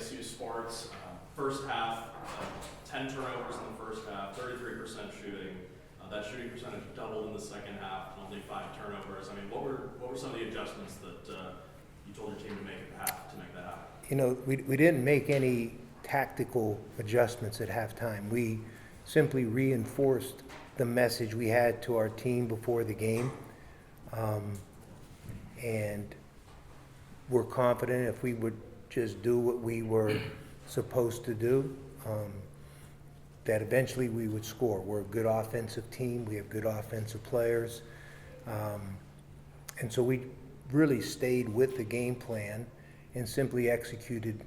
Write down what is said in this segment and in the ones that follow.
WSU sports. First half, 10 turnovers in the first half, 33% shooting. That shooting percentage doubled in the second half, and only 5 turnovers. I mean, what were some of the adjustments that you told your team to make at half to make that happen? You know, we didn't make any tactical adjustments at halftime. We simply reinforced the message we had to our team before the game. And we're confident if we would just do what we were supposed to do, that eventually we would score. We're a good offensive team. We have good offensive players. And so we really stayed with the game plan and simply executed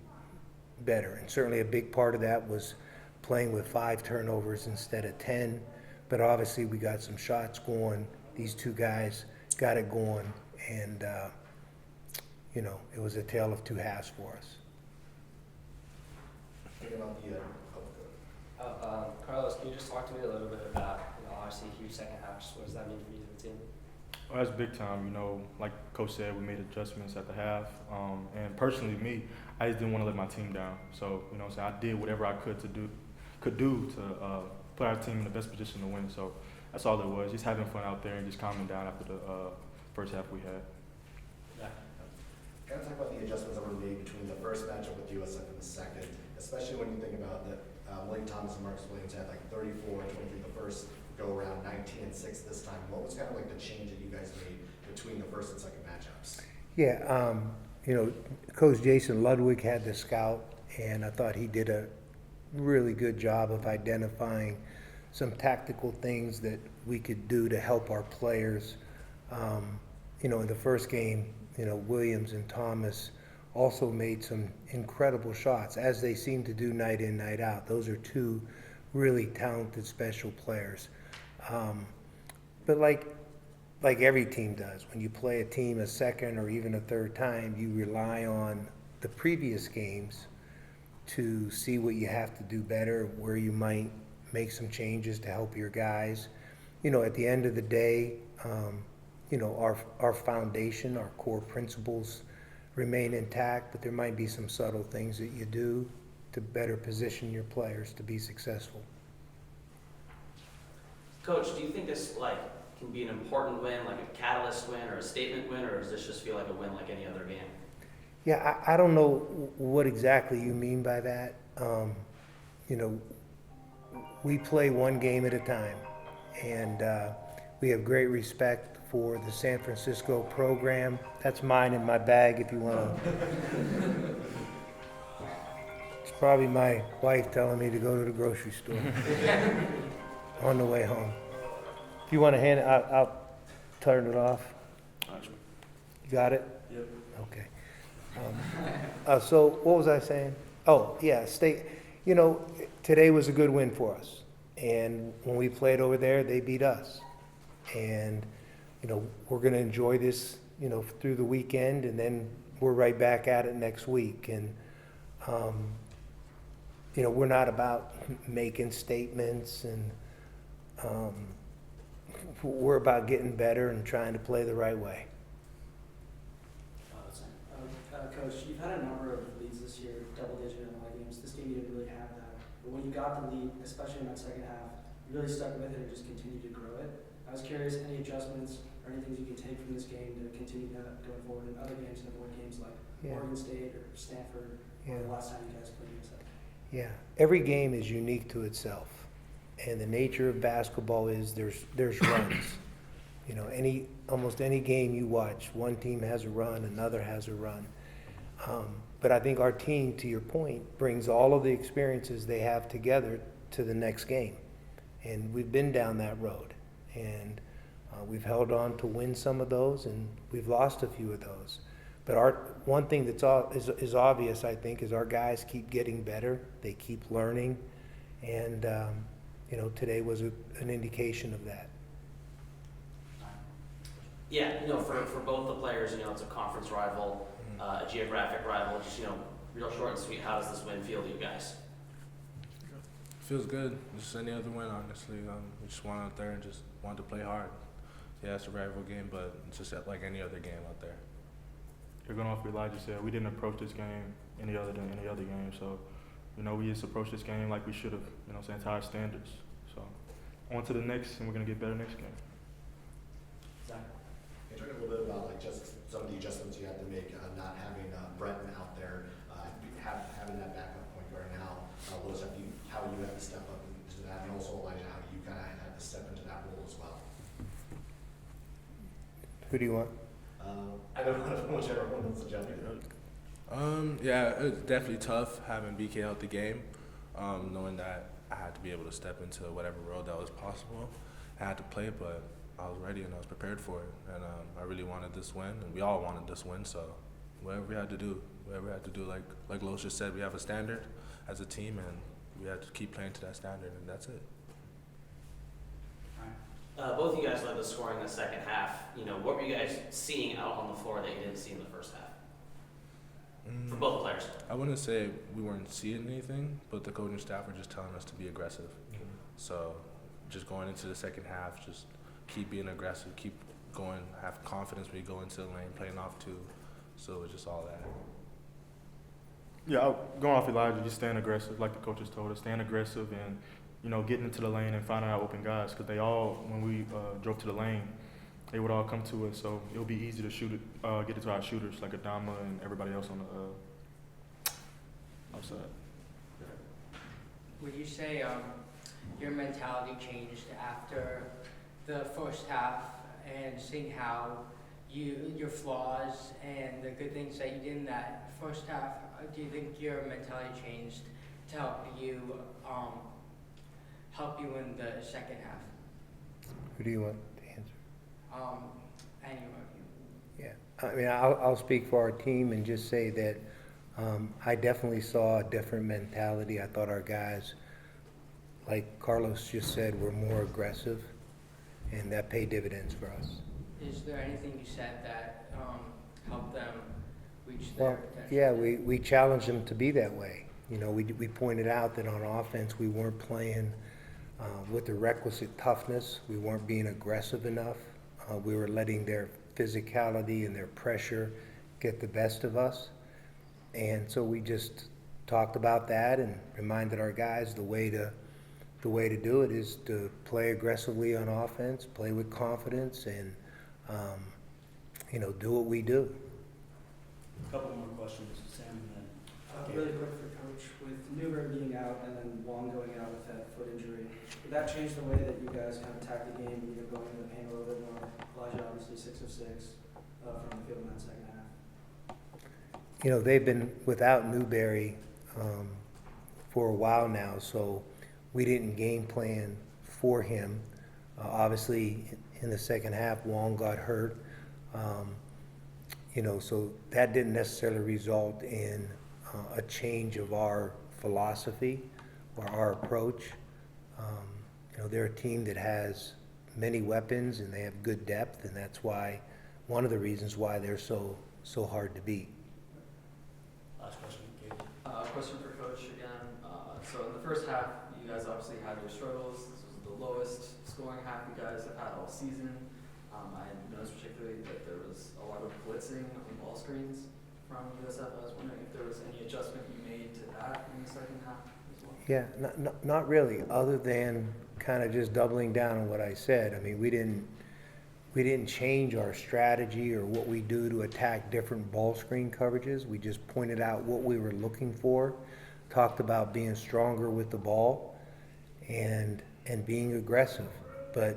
better. And certainly a big part of that was playing with 5 turnovers instead of 10. But obviously we got some shots going. These 2 guys got it going. And, you know, it was a tale of 2 halves for us. Thinking about the Carlos, can you just talk to me a little bit about, obviously a huge second half, just what does that mean for you to the team? Well, that's big time. You know, like Coach said, we made adjustments at the half. And personally, me, I just didn't want to let my team down. So, you know, I did whatever I could do to put our team in the best position to win. So that's all it was, just having fun out there and just calming down after the first half we had. Yeah. Kind of talk about the adjustments that were made between the first matchup with USF and the second, especially when you think about that William Thomas and Marcus Williams had like 34 and 23 the first go around, 19 and 6 this time. What was kind of like the change that you guys made between the first and second matchups? Yeah, you know, Coach Jason Ludwig had the scout, and I thought he did a really good job of identifying some tactical things that we could do to help our players. You know, in the first game, you know, Williams and Thomas also made some incredible shots, as they seem to do night in, night out. Those are 2 really talented special players. But like every team does, when you play a team a second or even a third time, you rely on the previous games to see what you have to do better, where you might make some changes to help your guys. You know, at the end of the day, you know, our foundation, our core principles remain intact, but there might be some subtle things that you do to better position your players to be successful. Coach, do you think this can be an important win, like a catalyst win or a statement win, or does this just feel like a win like any other game? Yeah, I don't know what exactly you mean by that. You know, we play one game at a time, and we have great respect for the San Francisco program. That's mine in my bag if you want to. It's probably my wife telling me to go to the grocery store on the way home. If you want to hand it, I'll turn it off. You got it? Yep. Okay. So what was I saying? Oh, yeah, you know, today was a good win for us. And when we played over there, they beat us. And, you know, we're going to enjoy this, you know, through the weekend, and then we're right back at it next week. And, you know, we're not about making statements, and we're about getting better and trying to play the right way. Coach, you've had a number of leads this year, double-digit in a lot of games. This game you didn't really have that. But when you got the lead, especially in that second half, you really stuck with it and just continued to grow it. I was curious, any adjustments or anything you can take from this game to continue that going forward in other games and avoid games like Oregon State or Stanford or the last time you guys played USF? Yeah, every game is unique to itself. And the nature of basketball is there's runs. You know, almost any game you watch, one team has a run, another has a run. But I think our team, to your point, brings all of the experiences they have together to the next game. And we've been down that road. And we've held on to win some of those, and we've lost a few of those. But one thing that's is obvious, I think, is our guys keep getting better. They keep learning. And, you know, today was an indication of that. Yeah, you know, for both the players, you know, it's a conference rival, a geographic rival, just, you know, real short and sweet. How does this win feel to you guys? Feels good. Just any other win, honestly. We just went out there and just wanted to play hard. Yeah, it's a rival game, but it's just like any other game out there. you're going off what Elijah said. We didn't approach this game any other than any other game. So, we just approached this game like we should have, saying to our standards. So, on to the next, and we're going to get better next game. Zach? Can you talk a little bit about like just some of the adjustments you had to make, not having Brenton out there, having that backup point guard now? What was that, how you had to step up into that, and also Elijah, how you kind of had to step into that role as well? Who do you want? I don't know whichever one wants to jump in. Yeah, it was definitely tough having BK out the game, knowing that I had to be able to step into whatever role that was possible. I had to play, but I was ready and I was prepared for it. And I really wanted this win, and we all wanted this win, so whatever we had to do, like Los just said, we have a standard as a team, and we had to keep playing to that standard, and that's it. Both of you guys led the scoring in the second half. What were you guys seeing out on the floor that you didn't see in the first half? For both players. I wouldn't say we weren't seeing anything, but the coaching staff were just telling us to be aggressive. So just going into the second half, just keep being aggressive, keep going, have confidence when you go into the lane, playing off two. So it was just all that. Yeah, going off Elijah, just staying aggressive, like the coaches told us, staying aggressive and, getting into the lane and finding out open guys. Because they all, when we drove to the lane, they would all come to us. So it would be easy to shoot it, get it to our shooters, like Adama and everybody else on the outside. Would you say your mentality changed after the first half and seeing how your flaws and the good things that you did in that first half? Do you think your mentality changed to help you in the second half? Who do you want to answer? Any of you. Yeah, I mean, I'll speak for our team and just say that I definitely saw a different mentality. I thought our guys, like Carlos just said, were more aggressive, and that paid dividends for us. Is there anything you said that helped them reach Well, their potential? yeah, we challenged them to be that way. We pointed out that on offense we weren't playing with the requisite toughness. We weren't being aggressive enough. We were letting their physicality and their pressure get the best of us. And so we just talked about that and reminded our guys the way to do it is to play aggressively on offense, play with confidence, and do what we do. A couple more questions, Sam, and then. Really quick for Coach, with Newberg being out and then Wong going out with that foot injury, would that change the way that you guys kind of attack the game, either going into the paint a little bit more? Elijah obviously 6 of 6 from the field in that second half. They've been without Newberry for a while now, so we didn't game plan for him. Obviously, in the second half, Wong got hurt. So that didn't necessarily result in a change of our philosophy or our approach. They're a team that has many weapons and they have good depth, and that's why one of the reasons why they're so hard to beat. Last question, Gabe. Question for Coach again. So in the first half, you guys obviously had your struggles. This was the lowest scoring half you guys have had all season. I noticed particularly that there was a lot of blitzing on ball screens from USF. I was wondering if there was any adjustment you made to that in the second half as well. Yeah, not really, other than kind of just doubling down on what I said. I mean, we didn't change our strategy or what we do to attack different ball screen coverages. We just pointed out what we were looking for, talked about being stronger with the ball and being aggressive. But,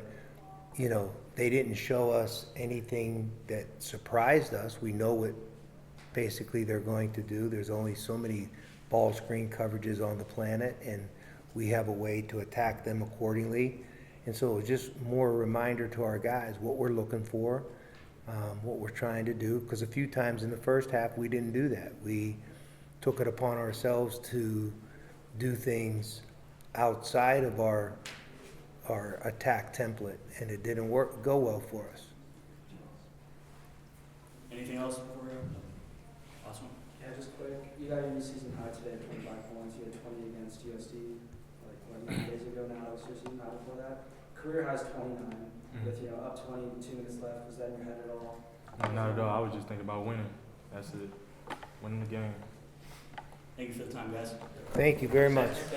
they didn't show us anything that surprised us. We know what basically they're going to do. There's only so many ball screen coverages on the planet, and we have a way to attack them accordingly. And so it was just more a reminder to our guys what we're looking for, what we're trying to do, because a few times in the first half we didn't do that. We took it upon ourselves to do things outside of our attack template, and it didn't go well for us. Anything else before we go? Last one? Yeah, just quick. You got your new season high today at 25 points. You had 20 against USD like 9 days ago now. That was your season high before that. Career high's 29 with up 20 with 2 minutes left. Was that in your head at all? No, not at all. I was just thinking about winning. That's it. Winning the game. Thank you for the time, guys. Thank you very much.